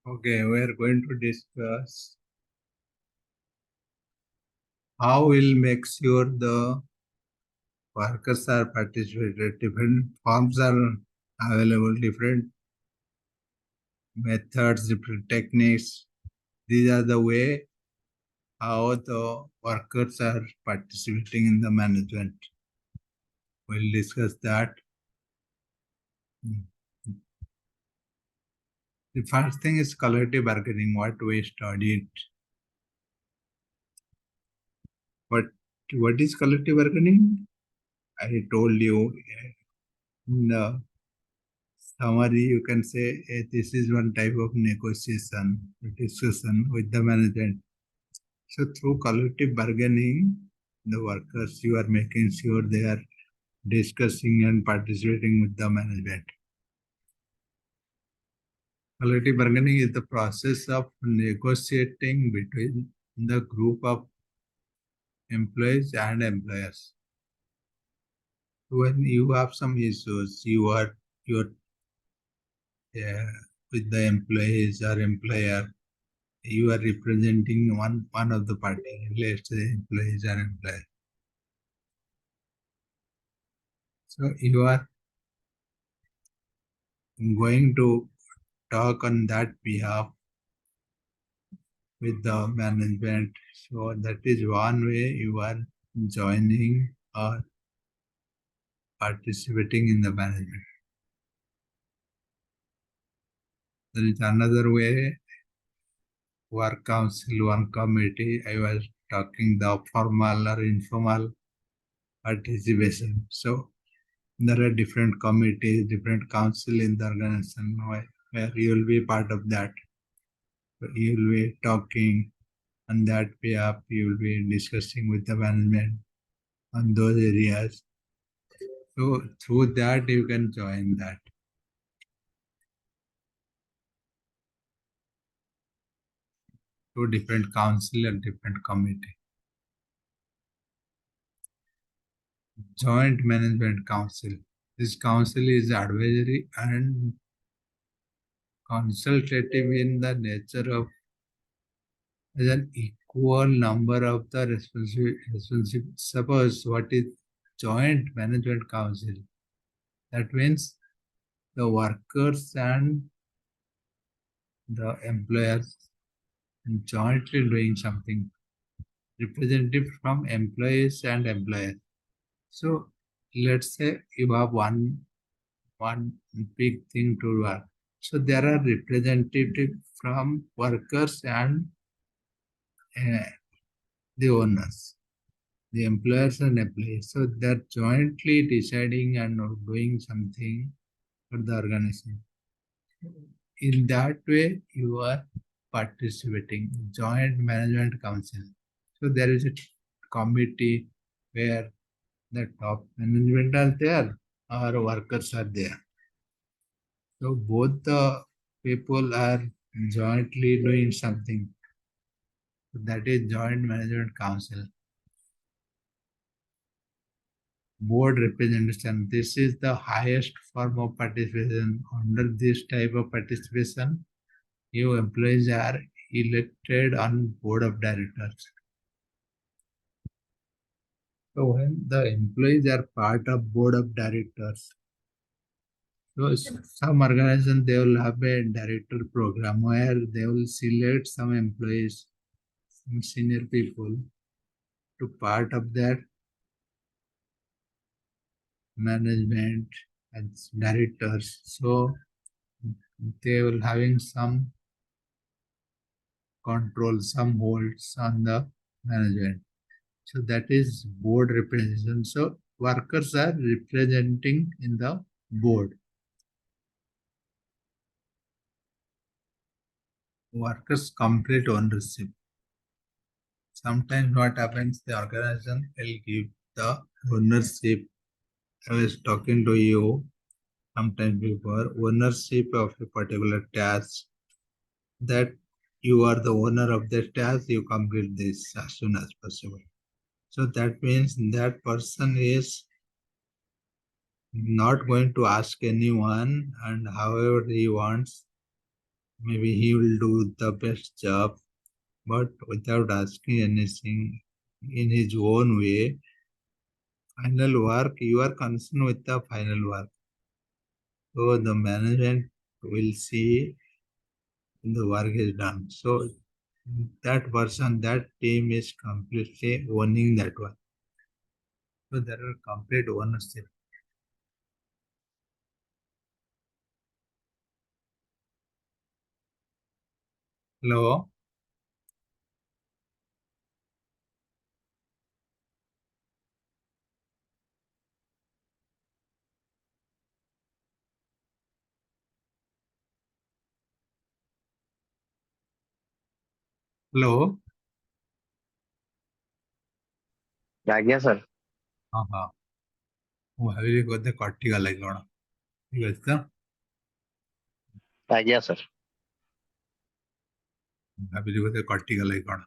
Okay, we are going to discuss how we'll make sure the workers are participated. Different forms are available, different methods, different techniques. These are the way how the workers are participating in the management. We'll discuss that. The first thing is collective bargaining, what we studied. What is collective bargaining? I told you in the summary, you can say this is one type of negotiation, discussion with the management. So through collective bargaining, the workers, you are making sure they are discussing and participating with the management. Collective bargaining is the process of negotiating between the group of employees and employers. When you have some issues, you're with the employees or employer, you are representing one of the party, let's say employees or employer. So you are going to talk on that behalf with the management. So that is one way you are joining or participating in the management. There is another way, work council, one committee. I was talking the formal or informal participation. So there are different committees, different council in the organization where you will be part of that. So you will be talking on that behalf, you will be discussing with the management on those areas. So through that you can join that. Two different council and different committee. Joint Management Council. This council is advisory and consultative in the nature of as an equal number of the responsibility. Suppose what is Joint Management Council? That means the workers and the employers jointly doing something. Representative from employees and employers. So let's say you have one big thing to work. So there are representatives from workers and uh, the owners, the employers and employees. So they're jointly deciding and doing something for the organization. In that way, you are participating, joint management council. So there is a committee where the top management are there or workers are there. So both the people are jointly doing something. That is joint management council. Board representation. This is the highest form of participation. Under this type of participation, you employees are elected on board of directors. So when the employees are part of board of directors, so some organization they will have a director program where they will select some employees, some senior people to part of their management as directors. So they will having some control, some holds on the management. So that is board representation. So workers are representing in the board. Workers complete ownership. Sometimes what happens, the organization will give the ownership. I was talking to you sometime before, ownership of a particular task, that you are the owner of the task, you complete this as soon as possible. So that means that person is not going to ask anyone and however he wants, maybe he will do the best job, but without asking anything in his own way. Final work, you are concerned with the final work. So the management will see the work is done. So that person, that team is completely owning that one. So there are complete ownership. Hello? Hello? ଆଜ୍ଞା sir. ହଁ ହଁ ମୁଁ ଭାବିଲି ବୋଧେ କଟିଗଲା କି କଣ। ଠିକ ଅଛି ତ? ଆଜ୍ଞା ସାର୍। ଭାବିଲି ବୋଧେ କଟିଗଲା କି କଣ।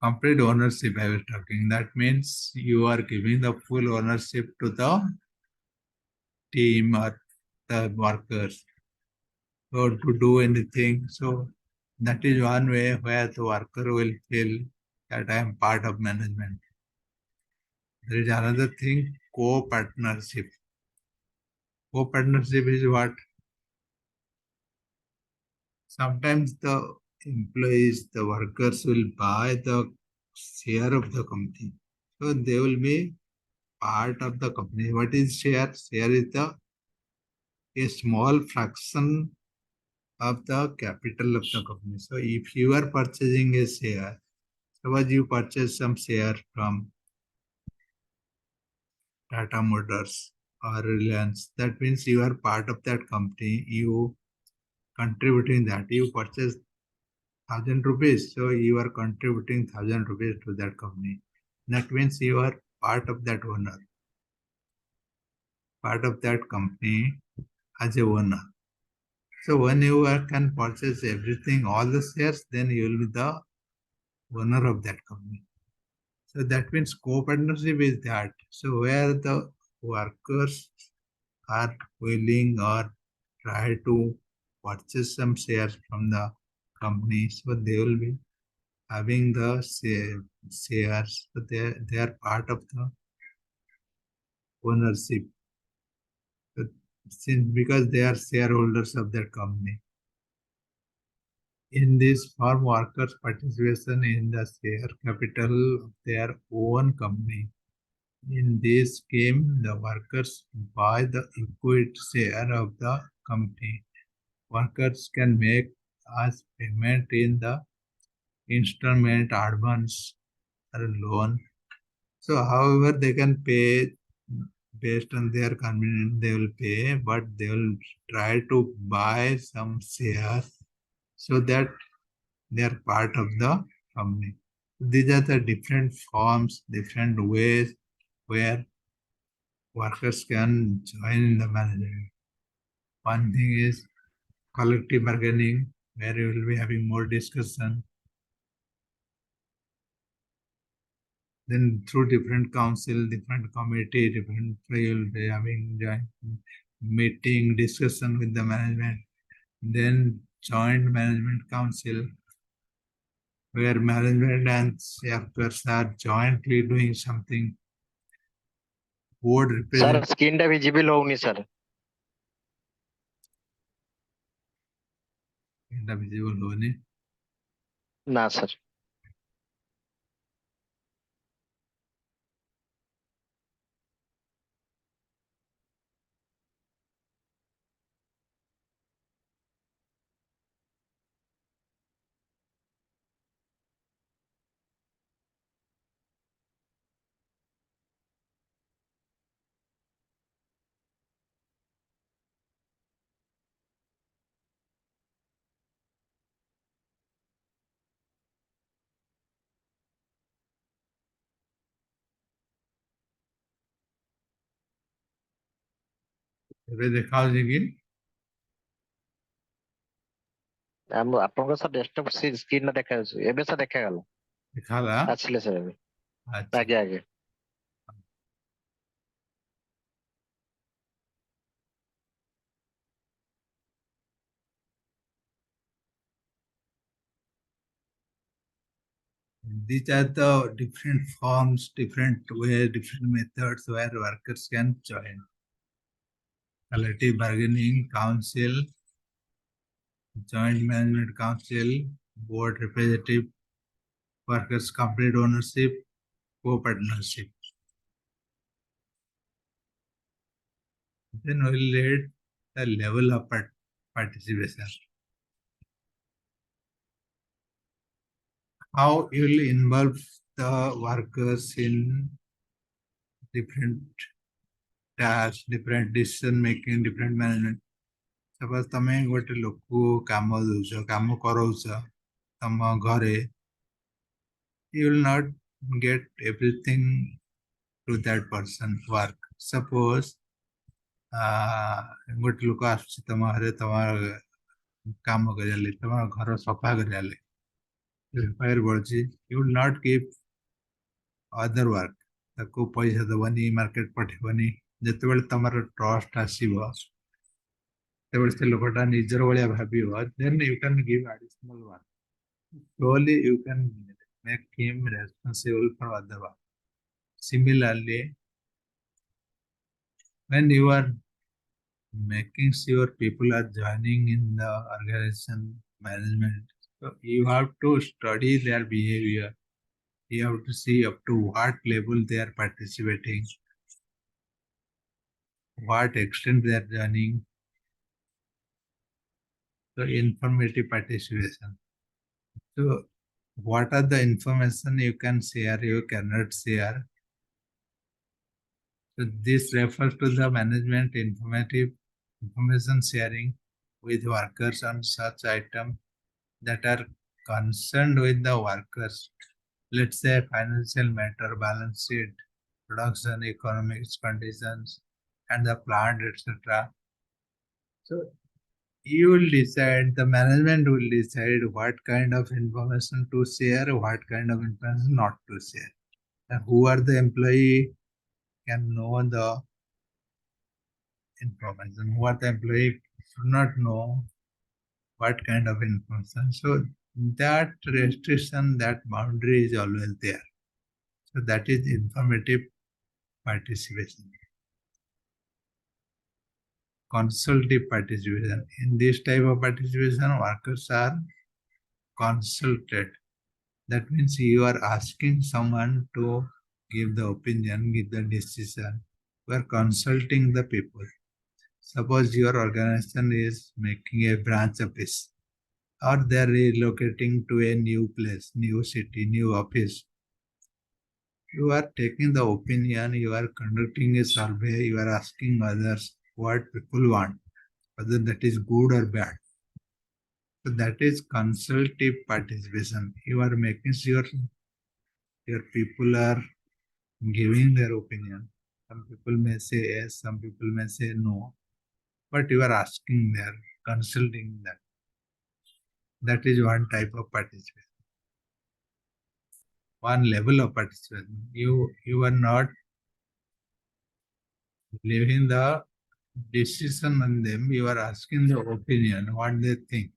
Complete ownership I was talking. That means you are giving the full ownership to the team or the workers. So to do anything. So that is one way where the worker will feel that I am part of management. There is another thing, co-partnership. Co-partnership is what? Sometimes the employees, the workers will buy the share of the company. So they will be part of the company. What is share? Share is a small fraction of the capital of the company. So if you are purchasing a share, suppose you purchase some share from Tata Motors or Reliance, that means you are part of that company. You contributing that. You purchase 1,000 rupees, so you are contributing 1,000 rupees to that company. That means you are part of that owner, part of that company as a owner. So when you can purchase everything, all the shares, then you will be the owner of that company. So that means co-partnership is that. So where the workers are willing or try to purchase some shares from the company, so they will be having the shares. So they are part of the ownership. So since because they are shareholders of that company. In this form, workers' participation in the share capital of their own company. In this scheme, the workers buy the equity share of the company. Workers can make as payment in the installment, advance, or loan. So, however, they can pay based on their convenience, they will pay, but they will try to buy some shares so that they are part of the company. These are the different forms, different ways where workers can join in the management. One thing is collective bargaining, where you will be having more discussion. Then through different council, different committee, different you will be having joint meeting, discussion with the management. Then joint management council, where management and workers are jointly doing something. Board sir represent screen ଟା visible ହଉନି sir. visible होने. ନା sir. ଏବେ ଦେଖା ହଉଛି କି? ଆପଣଙ୍କ sir desktop screen ଟା ଦେଖାଯାଉଛି ଏବେ ସାର୍ ଦେଖାଗଲା। ଦେଖାଲା? ଆସିଲେ ସାର୍ ଏବେ। ଆଚ୍ଛା। ଆଜ୍ଞା ଆଜ୍ଞା। These are the different forms, different ways, different methods where workers can join. Collective bargaining council, joint management council, board representative, workers' complete ownership, co-partnership. Then we'll read the level of participation. How you will involve the workers in different tasks, different decision making, different management. Suppose ତମେ ଗୋଟେ ଲୋକକୁ କାମ ଦଉଛ, କାମ କରାଉଛ ତମ ଘରେ, you will not get everything to that person work. Suppose ଗୋଟେ ଲୋକ ଆସୁଛି ତମ ଘରେ ତମ କାମ କରିବା ଲାଗି, ତମ ଘର ସଫା କରିବା ଲାଗି, ଫାୟାର ବଢୁଛି, you will not give other work. ତାକୁ ପଇସା ଦବନି, ମାର୍କେଟ ପଠେଇବନି। ଯେତେବେଳେ ତମର ଟ୍ରଷ୍ଟ ଆସିବ, ସେତେବେଳେ ସେ ଲୋକଟା ନିଜର ଭଳିଆ ଭାବିବ, then you can give additional work. Slowly you can make him responsible for other work. Similarly, when you are making sure people are joining in the organization management, so you have to study their behavior. You have to see up to what level they are participating, what extent they are joining. So informative participation. So what are the information you can share, you cannot share? So this refers to the management information sharing with workers on such items that are concerned with the workers. Let's say financial matter, balance sheet, production, economic conditions, and the plant, etc. So you will decide, the management will decide what kind of information to share, what kind of information not to share. And who are the employee can know the information, who are the employee should not know what kind of information. So that restriction, that boundary is always there. So that is informative participation. Consultative participation. In this type of participation, workers are consulted. That means you are asking someone to give the opinion, give the decision. You are consulting the people. Suppose your organization is making a branch office, or they are relocating to a new place, new city, new office. You are taking the opinion, you are conducting a survey, you are asking others what people want, whether that is good or bad. So that is consultative participation. You are making sure your people are giving their opinion. Some people may say yes, some people may say no, but you are asking there, consulting them. That is one type of participation, one level of participation. You are not leaving the decision on them, you are asking the opinion, what they think.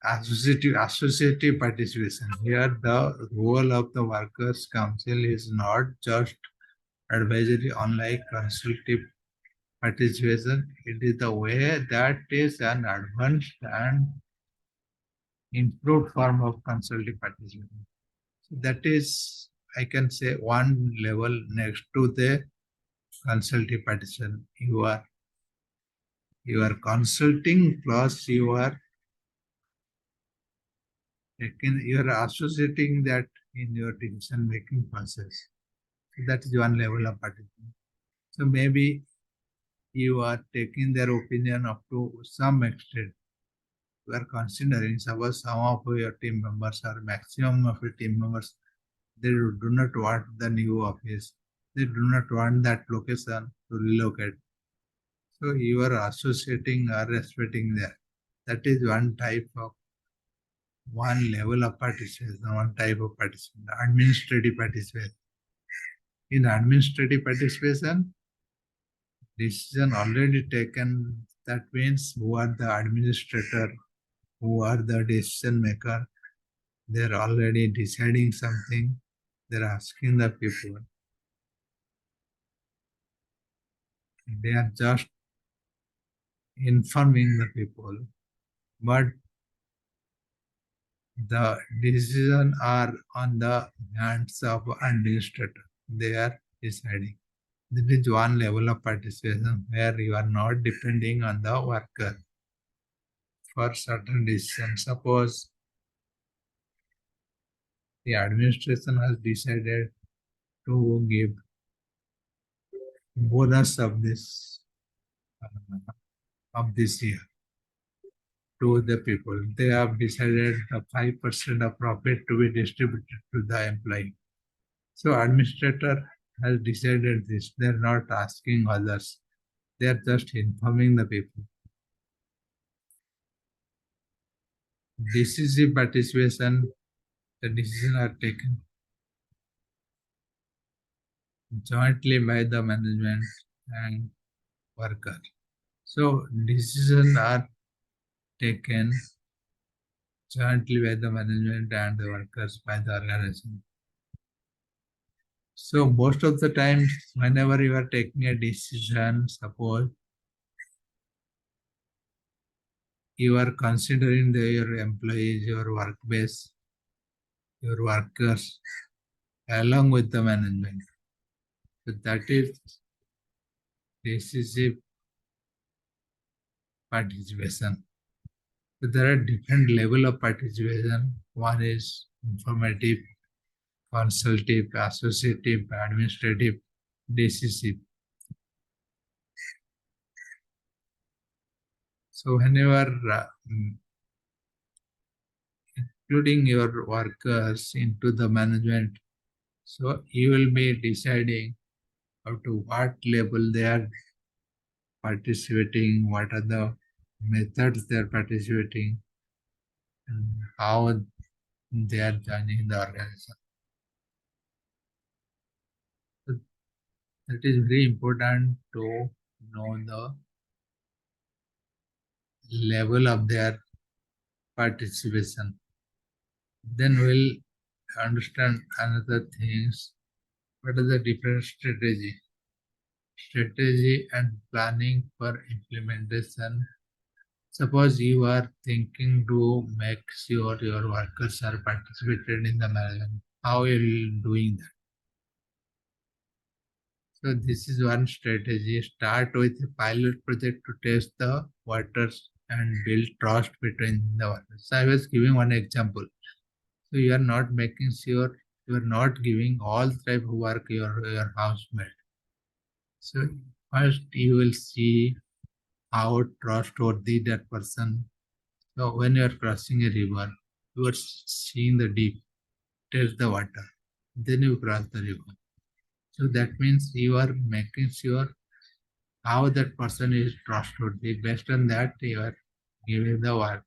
Associative participation. Here the role of the workers council is not just advisory, unlike consultative participation. It is the way that is an advanced and improved form of consultative participation. So that is, I can say, one level next to the consultative participation. You are consulting plus you are associating that in your decision making process. So that is one level of participation. So maybe you are taking their opinion up to some extent. You are considering, suppose some of your team members or maximum of your team members, they do not want the new office. They do not want that location to relocate. So you are associating or respecting that. That is one level of participation, one type of participation, administrative participation. In administrative participation, decision already taken, that means who are the administrator, who are the decision maker, They're already deciding something. They're asking the people. They are just informing the people. But the decisions are on the hands of administrator. They are deciding. This is one level of participation where you are not depending on the worker for certain decisions. Suppose the administration has decided to give bonus of this year to the people. They have decided the 5% of profit to be distributed to the employee. So administrator has decided this. They're not asking others. They're just informing the people. Decisive participation, the decisions are taken jointly by the management and worker. So decisions are taken jointly by the management and the workers by the organization. So most of the times, whenever you are taking a decision, suppose you are considering your employees, your work base, your workers, along with the management. So that is decisive participation. So there are different level of participation. One is informative, consultative, associative, administrative, decisive. So whenever including your workers into the management, so you will be deciding up to what level they are participating, what are the methods they are participating, and how they are joining the organization. So it is very important to know the level of their participation. Then we'll understand another things. What are the different strategy and planning for implementation? Suppose you are thinking to make sure your workers are participated in the management. How are you doing that? So this is one strategy. Start with a pilot project to test the waters and build trust between the workers. So I was giving one example. So you are not making sure you are not giving all type of work your housemate. So first you will see how trustworthy that person. So when you are crossing a river, you are seeing the deep, test the water, then you cross the river. So that means you are making sure how that person is trustworthy. Based on that, you are giving the work.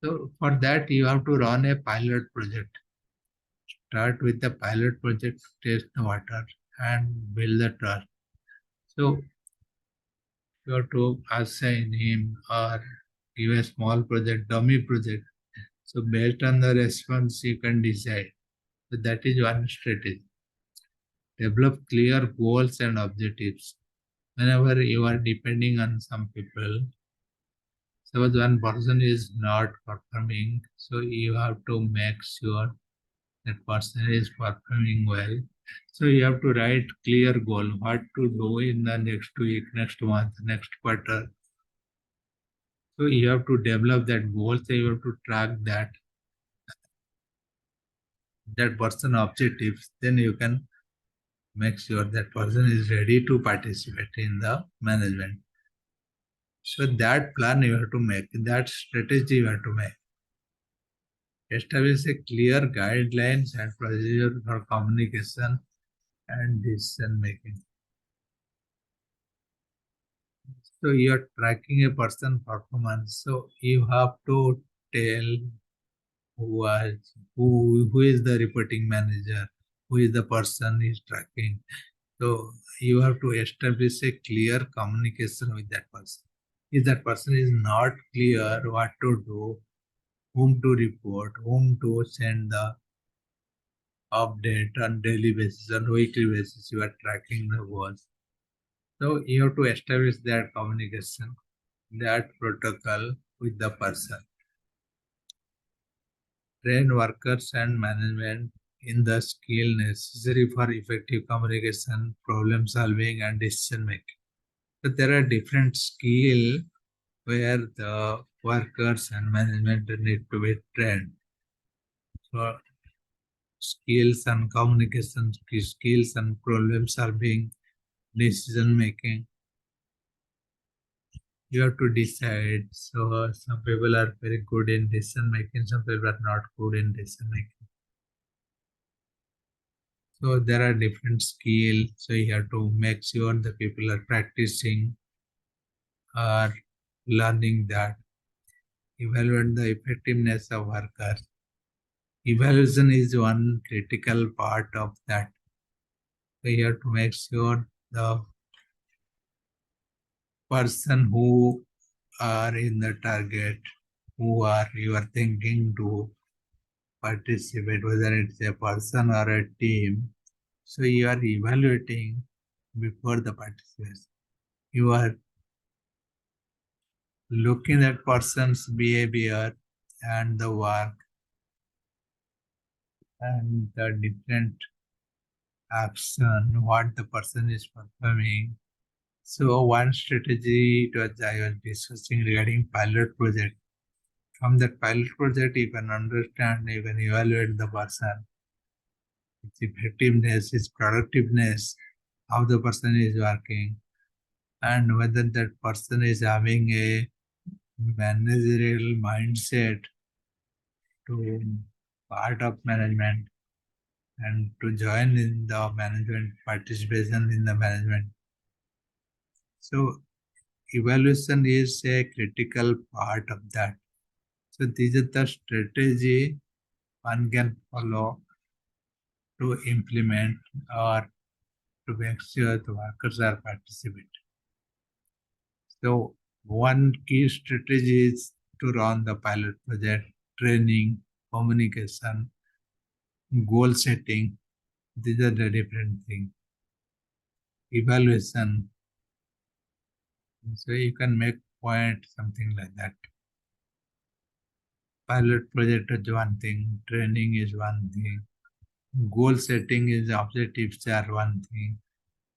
So for that, you have to run a pilot project. Start with the pilot project, test the water, and build the trust. So you have to assign him or give a small project, dummy project. So based on the response, you can decide. So that is one strategy. Develop clear goals and objectives. Whenever you are depending on some people, suppose one person is not performing, so you have to make sure that person is performing well. So you have to write clear goal, what to do in the next week, next month, next quarter. So you have to develop that goal. So you have to track that person objectives. Then you can make sure that person is ready to participate in the management. So that plan you have to make, that strategy you have to make. Establish a clear guidelines and procedure for communication and decision making. So you are tracking a person performance. So you have to tell who is the reporting manager, who is the person is tracking. So you have to establish a clear communication with that person. If that person is not clear what to do, whom to report, whom to send the update on daily basis, on weekly basis. You are tracking the goals. So you have to establish that communication, that protocol with the person. Train workers and management in the skill necessary for effective communication, problem solving, and decision making. So there are different skills where the workers and management need to be trained. So skills and communication skills and problem solving, decision making. You have to decide. So some people are very good in decision making, some people are not good in decision making. So there are different skills. So you have to make sure the people are practicing or learning that. Evaluate the effectiveness of workers. Evaluation is one critical part of that. So you have to make sure the person who are in the target, who are you are thinking to participate, whether it's a person or a team. So you are evaluating before the participation. You are looking at person's behavior and the work and the different action, what the person is performing. So one strategy it was I was discussing regarding pilot project. From that pilot project, you can understand, you can evaluate the person, its effectiveness, its productiveness, how the person is working, and whether that person is having a managerial mindset to part of management and to join in the management, participation in the management. So evaluation is a critical part of that. So these are the strategy one can follow to implement or to make sure the workers are participating. So one key strategy is to run the pilot project, training, communication, goal setting. These are the different things. Evaluation. So you can make point something like that. Pilot project is one thing, training is one thing, goal setting is objectives are one thing,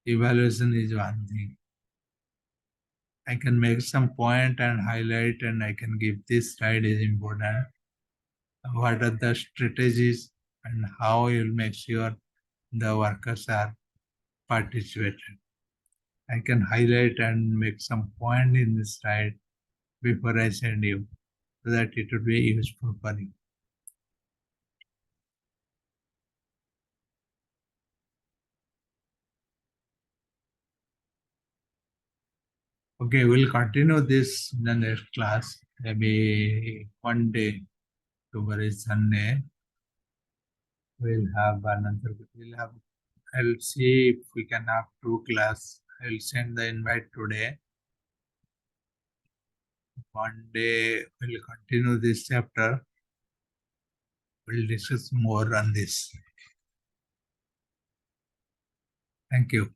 evaluation is one thing. I can make some point and highlight and I can give this slide is important. What are the strategies and how you'll make sure the workers are participated. I can highlight and make some point in this slide before I send you so that it would be useful for you. Okay, we'll continue this in the next class. Maybe one day, tomorrow is Sunday. We'll have another. We'll have. I'll see if we can have two class. I'll send the invite today. One day we'll continue this chapter. We'll discuss more on this. Thank you.